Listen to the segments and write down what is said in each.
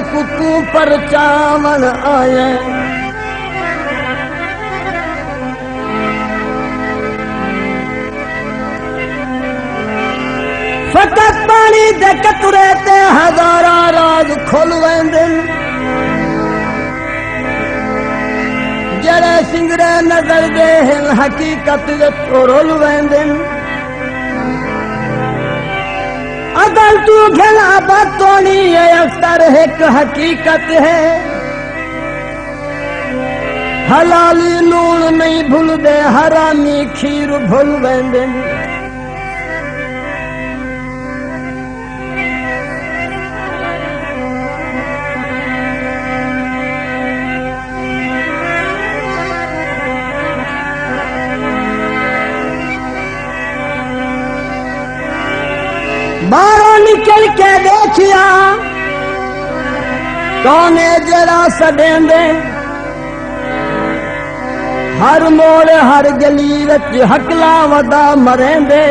तू पर चावन आए फकत पानी दे कतरे ते हजारा राज खोल वेंदे जड़े सिंगरे नजर दे हकीकत रोल वेंदे अगल तू खेला बतोनी है अक्सर एक हकीकत है हलाली लूण नहीं भूल दे हरामी खीर भूल वेंदे बाहरों निकल के देखिया कौने जरा सदेंदे हर मोड़ हर गली विच हकला वदा मरेंदे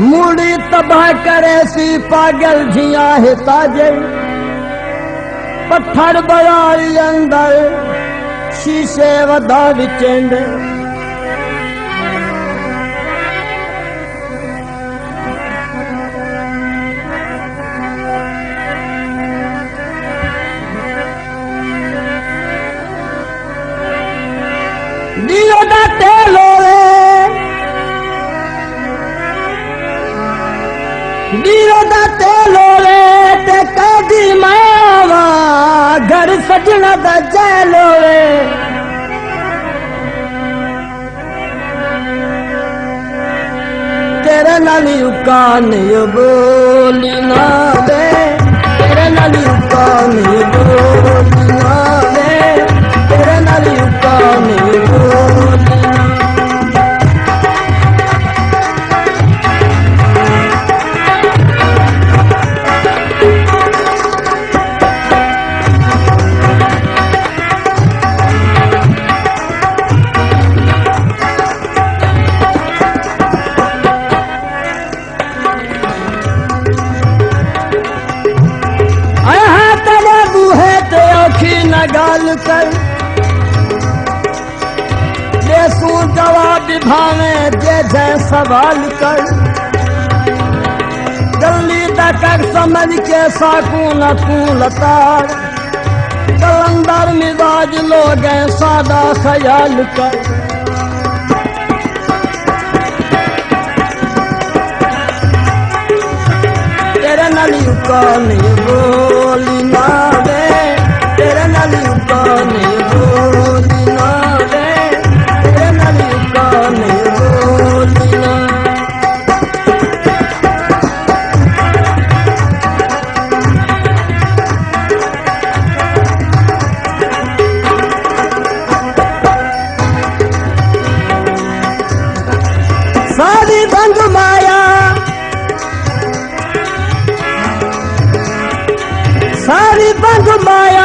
मूड़ी तबाह करे सी पागल जिया हिताजे पत्थर बड़ाई अंदर शीशे वदा विचेंदे दियो दा तेलो दियो दा तेलो ते कदी मावा घर सजना दा जैलो तेरे नाली उकान बोली ना दे तेरे नाली उकान बोली ना दे तेरे नाली उकान गाल कर देसू जवाब भावे जे जय सवाल कर गली तक समझ के साकू न तू लतार कलंदर मिजाज लोग सादा ख्याल कर तेरे नाली कौन बोली ना दे तेरे नाली कौन बोली ना दे तेरे नाली कौन बोली ना सारी भंग माया सारी भंग माया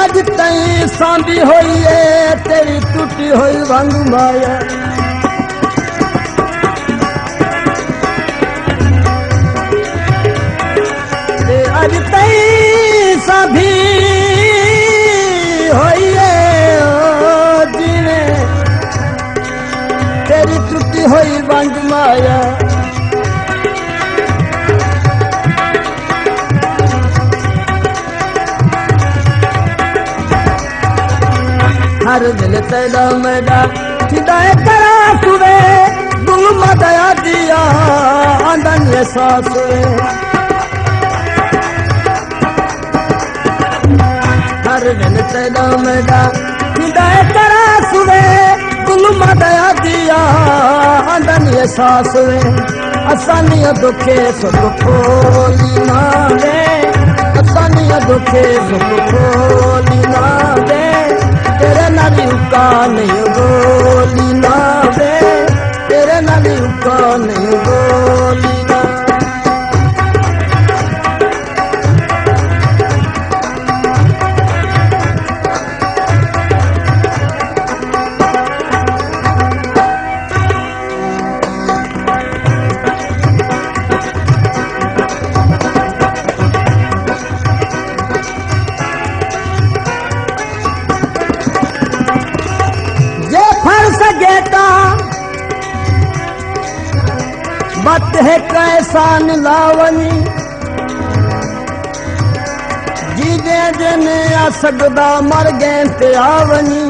अज तई सांदी होई है तेरी टूटी हुई भंग माया अज तई सांदी होई है जीने तेरी टूटी हुई भंग माया हर दिल तेरा मेरा हिदायत करा सुवे गुल मदया दिया आंदन एहसास हर दिल तेरा मेरा हिदायत करा सुवे गुल मदया दिया आंदन एहसास आसानियां दुखे सुख खोली ना दे आसानियां दुखे सुख खोली ना दे तेरे नाली उकान बोली ना दे तेरे नाली उकान बोली ना बत है कैसा लावनी जीदे जने आ सकदा मर गए ते आवनी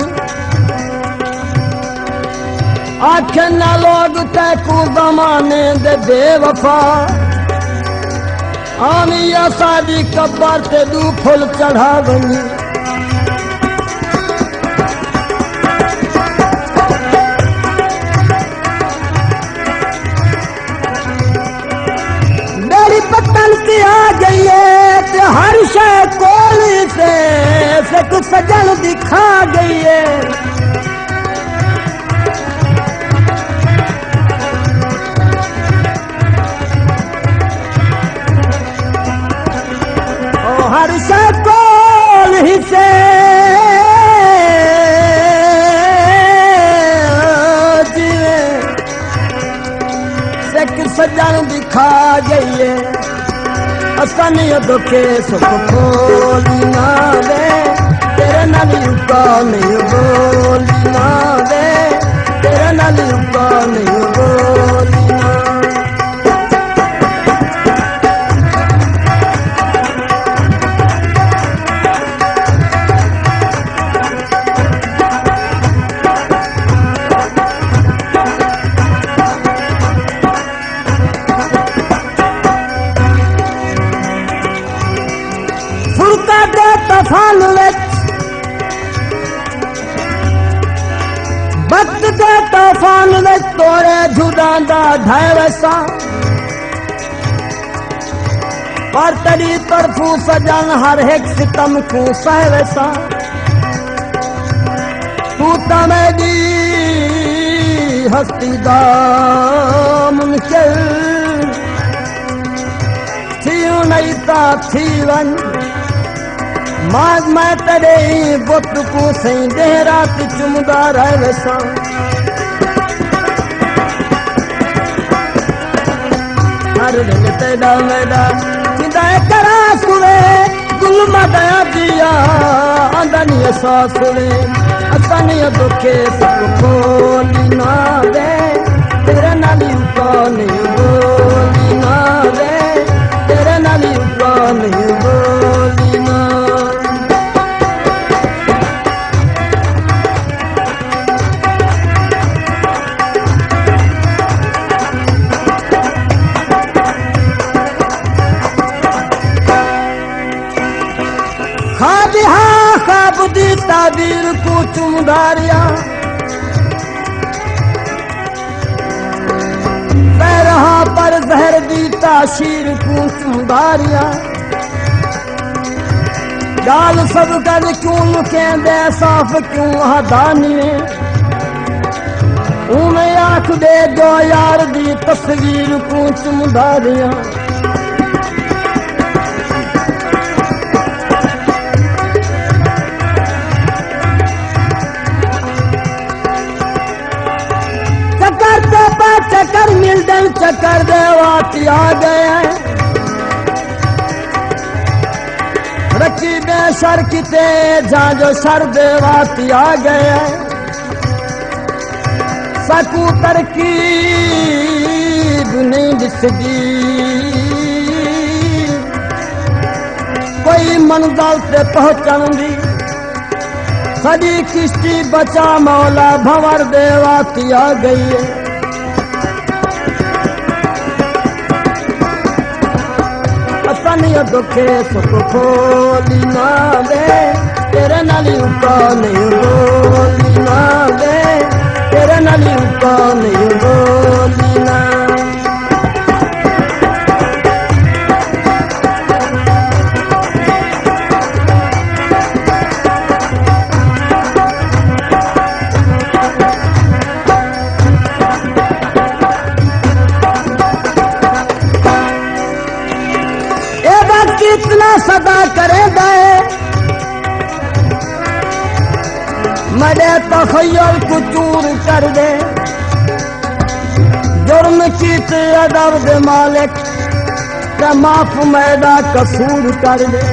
आखे न लोग तैकू जमाने दे बेवफा आनी या सादी कब्र ते दू फुल चढ़ावनी आ गई है हर शय कोली से सजन दिखा गई है ओ हर शय कोली से सजन दिखा गई है असनिय दुखे सुख खोली ना दे तेरे नाल युगा नहीं बोली ना दे तेरे नाल युगा नहीं बोली ना वक्त के तूफान में तोड़े जुदांदा ढैवसा पर तेरी तरफू सजन हर एक सितम को सहवसा तू तमेदी हस्ती दा मुनकिर थी नहीं ता थी वन माज मैं तेरे बुत को सही देह रात चुमदा रह वैसा हर दिन तेरा मेरा चिंताए करा सुने गुलमा दया दिया अंदनिया सा सुने असनिया दुखे सब खोली ना दे तेरे नाली उकाने बोली ना दे तेरे नाली उकाने बोली ना दी ताबीर को चुमदारिया पैरहा पर जहर दी ताशीर को चुमदारिया गाल सब कर क्यों के दे साफ क्यों हदानिए उन्हें आंख दे जो यार दी तस्वीर को चुमदारिया चक्कर मिलदन चक्कर देवाती आ गए रखी बेशर किते जहाँ जो शर देवाती आ गए सकू तरकीब नहीं दिसदी कोई मंजिल से पहुंचन दी सदी किश्ती बचा मौला भंवर देवाती आ गई है असनिया दुखे सुख खोली ना दे तेरे नाली उका नहीं बोली ना दे तेरे नाली उका नहीं बोली ना कितना सदा करे दे मेरे तखय्युल को चूर कर दे जुर्म की अदब दे मालिक के माफ मैदा कसूर कर दे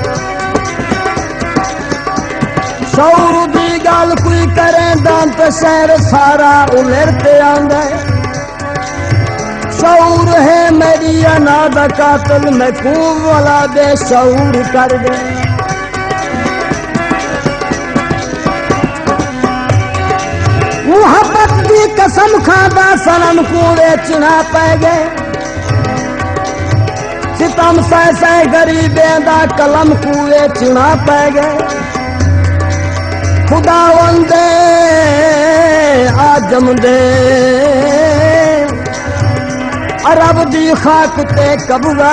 शौर दी गाल कोई करे दांत शहर सारा उलरते आंदे शौर है तेरी अनाद कातल महकूम वाला बेशऊर कर दे। मोहब्बत की कसम खादा सनम को बेचना पै गए। सितम सह सह गरीबे दा कलम को बेचना पै गए। खुदा वंदे आजम दे अरब दी खाक ते कबूआ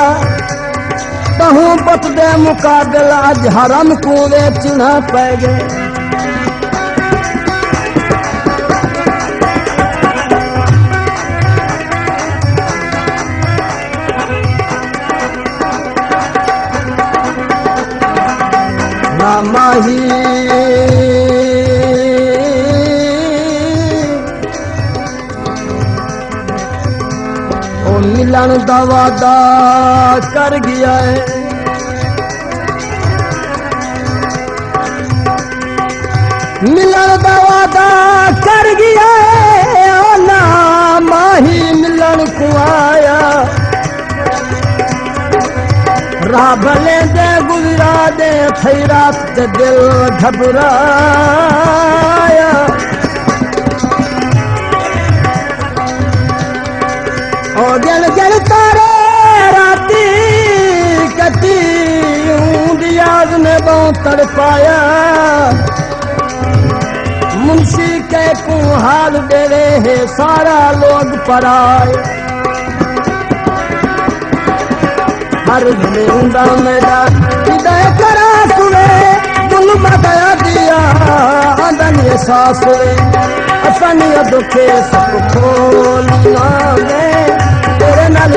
तहू बत दे मुकाबिल अज हरम को बेचना पै गए। माही ओ मिलन दा वादा कर गया है। मिलन दा वादा कर गया है। ओ ना माही मिलन को आया राह भले दे गुजरा दे थई रात ते दिल घबराया। ओ दिल दिल तारे राती कटी दियाज में बहुत तड़पाया। मुंशी के को हाल देवे है सारा लोग पराए। हर जिंदा मेरा हृदय करा सुने जुल्म दया दिया आंदन ये सांस असनियत दुखे सब खोलना मैं तेरे नाल